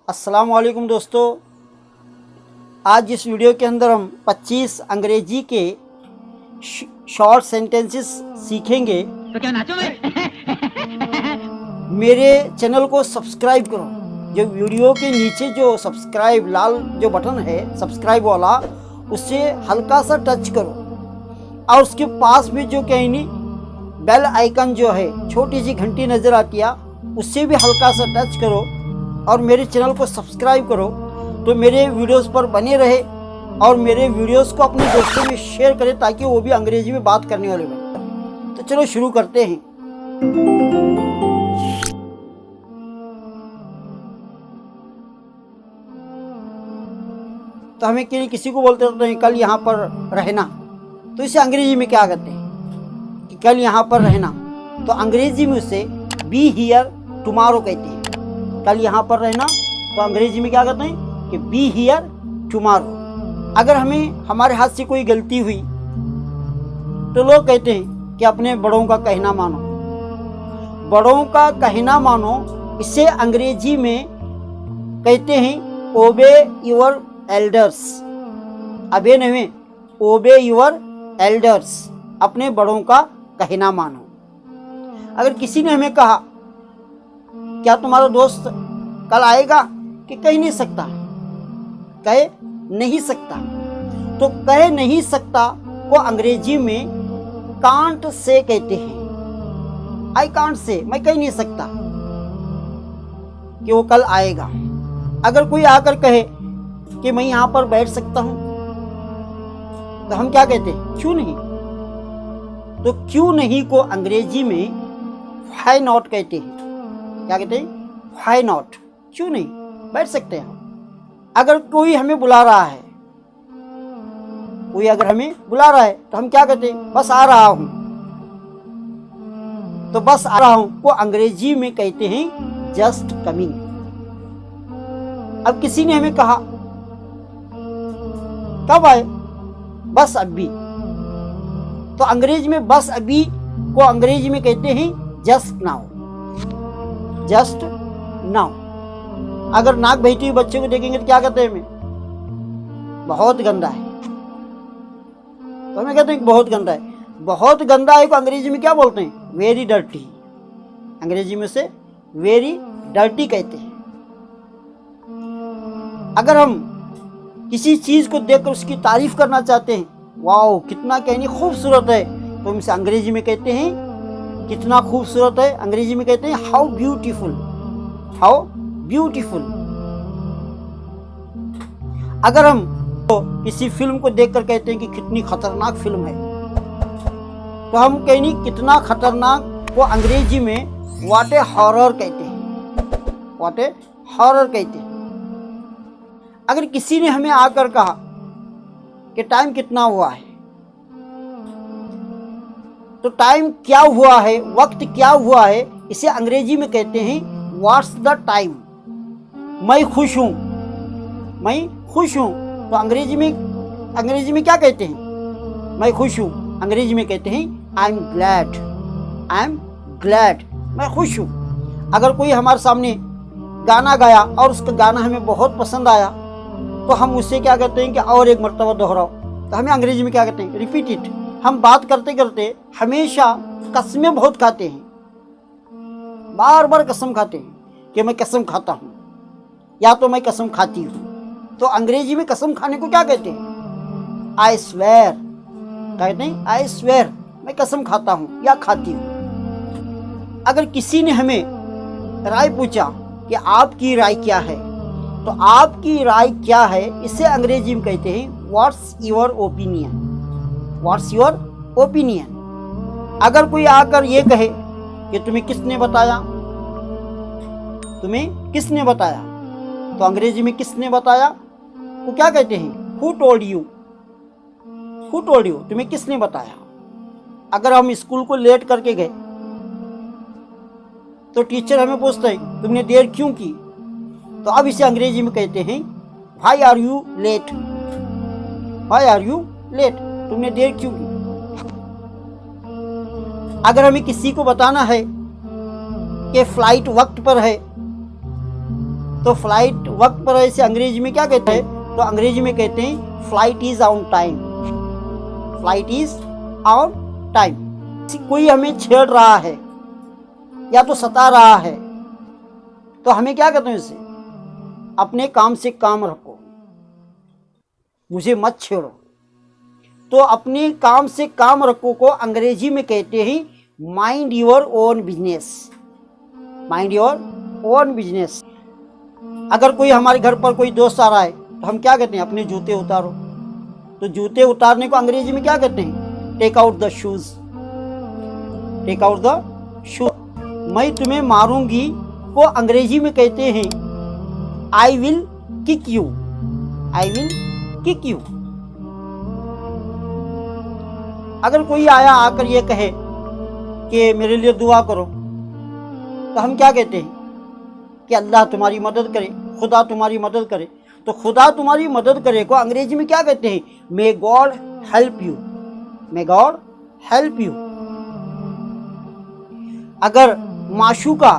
अस्सलाम वालेकुम दोस्तों। आज इस वीडियो के अंदर हम 25 अंग्रेजी के शॉर्ट सेंटेंसेस सीखेंगे। तो क्या नाचो मैं? मेरे चैनल को सब्सक्राइब करो। जो वीडियो के नीचे जो सब्सक्राइब लाल जो बटन है सब्सक्राइब वाला, उससे हल्का सा टच करो और उसके पास में जो कहीं नहीं बेल आइकन जो है छोटी सी घंटी नज़र आती है, उससे भी हल्का सा टच करो और मेरे चैनल को सब्सक्राइब करो तो मेरे वीडियोस पर बने रहे और मेरे वीडियोस को अपने दोस्तों में शेयर करें ताकि वो भी अंग्रेजी में बात करने वाले बने। तो चलो शुरू करते हैं। तो हमें किसी को बोलते रहते हैं कल यहाँ पर रहना, तो इसे अंग्रेजी में क्या कहते हैं कि कल यहाँ पर रहना, तो अंग्रेजी में उसे बी हियर टुमारो कहते हैं। कल यहाँ पर रहना तो अंग्रेजी में क्या कहते हैं कि बी हियर टुमारो। अगर हमें हमारे हाथ से कोई गलती हुई तो लोग कहते हैं कि अपने बड़ों का कहना मानो। बड़ों का कहना मानो इसे अंग्रेजी में कहते हैं ओबे योर एल्डर्स। अबे नहीं, ओबे योर एल्डर्स, अपने बड़ों का कहना मानो। अगर किसी ने हमें कहा क्या तुम्हारा दोस्त कल आएगा, कि कह नहीं सकता, कह नहीं सकता, तो कह नहीं सकता को अंग्रेजी में कांट से कहते हैं। आई कांट से, मैं कह नहीं सकता कि वो कल आएगा। अगर कोई आकर कहे कि मैं यहाँ पर बैठ सकता हूँ, तो हम क्या कहते हैं, क्यों नहीं। तो क्यों नहीं को अंग्रेजी में व्हाई नॉट कहते हैं। क्या कहते हैं, व्हाई नॉट, क्यों नहीं, बैठ सकते हैं। अगर कोई हमें बुला रहा है, कोई अगर हमें बुला रहा है तो हम क्या कहते हैं, बस आ रहा हूं। तो बस आ रहा हूं को अंग्रेजी में कहते हैं जस्ट कमिंग। अब किसी ने हमें कहा कब आए, बस अभी, तो अंग्रेजी में बस अभी को अंग्रेजी में कहते हैं जस्ट नाउ। Just now. अगर नाक बहती हुई बच्चे को देखेंगे तो क्या कहते हैं, हमें बहुत गंदा है, तो हमें कहते हैं बहुत गंदा है। बहुत गंदा है को अंग्रेजी में क्या बोलते हैं, वेरी डर्टी। अंग्रेजी में से वेरी डर्टी कहते हैं। अगर हम किसी चीज को देखकर उसकी तारीफ करना चाहते हैं, वाओ कितना कहनी खूबसूरत है, तो हम इसे अंग्रेजी में कहते हैं कितना खूबसूरत है, अंग्रेजी में कहते हैं हाउ ब्यूटीफुल। How beautiful. अगर हम तो किसी फिल्म को देखकर कहते हैं कि कितनी खतरनाक फिल्म है, तो हम कहेंगे कितना खतरनाक को अंग्रेजी में व्हाट ए हॉरर कहते हैं। व्हाट ए हॉरर कहते हैं। अगर किसी ने हमें आकर कहा कि टाइम कितना हुआ है, तो टाइम क्या हुआ है, वक्त क्या हुआ है, इसे अंग्रेजी में कहते हैं व्हाट्स द टाइम। मैं खुश हूं, मैं खुश हूं, तो अंग्रेजी में क्या कहते हैं, मैं खुश हूं, अंग्रेजी में कहते हैं I am glad. I am glad, मैं खुश हूं। अगर कोई हमारे सामने गाना गाया और उसका गाना हमें बहुत पसंद आया, तो हम उससे क्या कहते हैं कि और एक मर्तबा दोहराओ, तो हमें अंग्रेजी में क्या कहते हैं, रिपीट इट। हम बात करते करते हमेशा कसमें बहुत खाते हैं, बार बार कसम खाते हैं कि मैं कसम खाता हूं या तो मैं कसम खाती हूं। तो अंग्रेजी में कसम खाने को क्या कहते हैं, आई स्वेयर। कहते हैं आई स्वेयर, मैं कसम खाता हूं या खाती हूं। अगर किसी ने हमें राय पूछा कि आपकी राय क्या है, तो आपकी राय क्या है इसे अंग्रेजी में कहते हैं what's your opinion. What's your opinion. अगर कोई आकर ये कहे कि तुम्हें किसने बताया, तुम्हें किसने बताया, तो अंग्रेजी में किसने बताया वो क्या कहते हैं, who told you. Who told you, तुम्हें किसने बताया। अगर हम स्कूल को लेट करके गए तो टीचर हमें पूछते हैं तुमने देर क्यों की, तो अब इसे अंग्रेजी में कहते हैं why are you late. Why are you late, तुमने देर क्यों की। अगर हमें किसी को बताना है कि फ्लाइट वक्त पर है, तो फ्लाइट वक्त पर ऐसे अंग्रेजी में क्या कहते हैं? तो अंग्रेजी में कहते हैं flight is on time, flight is on time. कोई हमें छेड़ रहा है या तो सता रहा है तो हमें क्या कहते हैं? इसे अपने काम से काम रखो, मुझे मत छेड़ो। तो अपने काम से काम रखो को अंग्रेजी में कहते हैं mind your own business, mind your own business. अगर कोई हमारे घर पर कोई दोस्त आ रहा है तो हम क्या कहते हैं? अपने जूते उतारो। तो जूते उतारने को अंग्रेजी में क्या कहते हैं? Take out the shoes, take out the shoes. मैं तुम्हें मारूंगी को अंग्रेजी में कहते हैं I will kick you, I will kick you. अगर कोई आया आकर ये कहे कि मेरे लिए दुआ करो तो हम क्या कहते हैं? कि अल्लाह तुम्हारी मदद करे, खुदा तुम्हारी मदद करे। तो खुदा तुम्हारी मदद करे को अंग्रेजी में क्या कहते हैं? May God help you, may God help you. अगर माशूका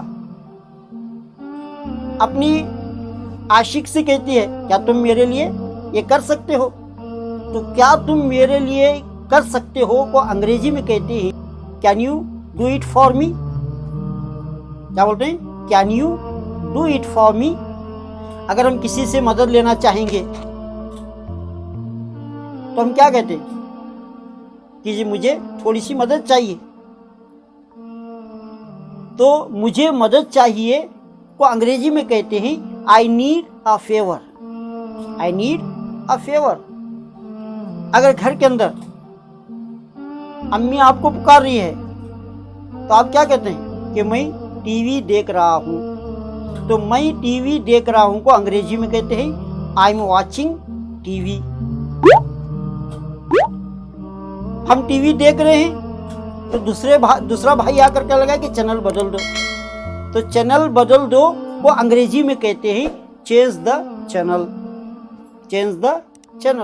अपनी आशिक से कहती है क्या तुम मेरे लिए ये कर सकते हो, तो क्या तुम मेरे लिए कर सकते हो को अंग्रेजी में कहते हैं can you do it for me. क्या बोलते हैं? Can you do it for me. अगर हम किसी से मदद लेना चाहेंगे तो हम क्या कहते हैं? कि जी मुझे थोड़ी सी मदद चाहिए। तो मुझे मदद चाहिए को अंग्रेजी में कहते हैं I need a favour, I need a favour. अगर घर के अंदर अम्मी आपको पुकार रही है तो आप क्या कहते हैं? कि मैं टीवी देख रहा हूं। तो मैं टीवी देख रहा हूं को अंग्रेजी में कहते हैं आई एम वॉचिंग टीवी। हम टीवी देख रहे हैं तो दूसरा भाई आकर क्या लगा कि चैनल बदल दो। तो चैनल बदल दो वो अंग्रेजी में कहते हैं change the channel, change the channel.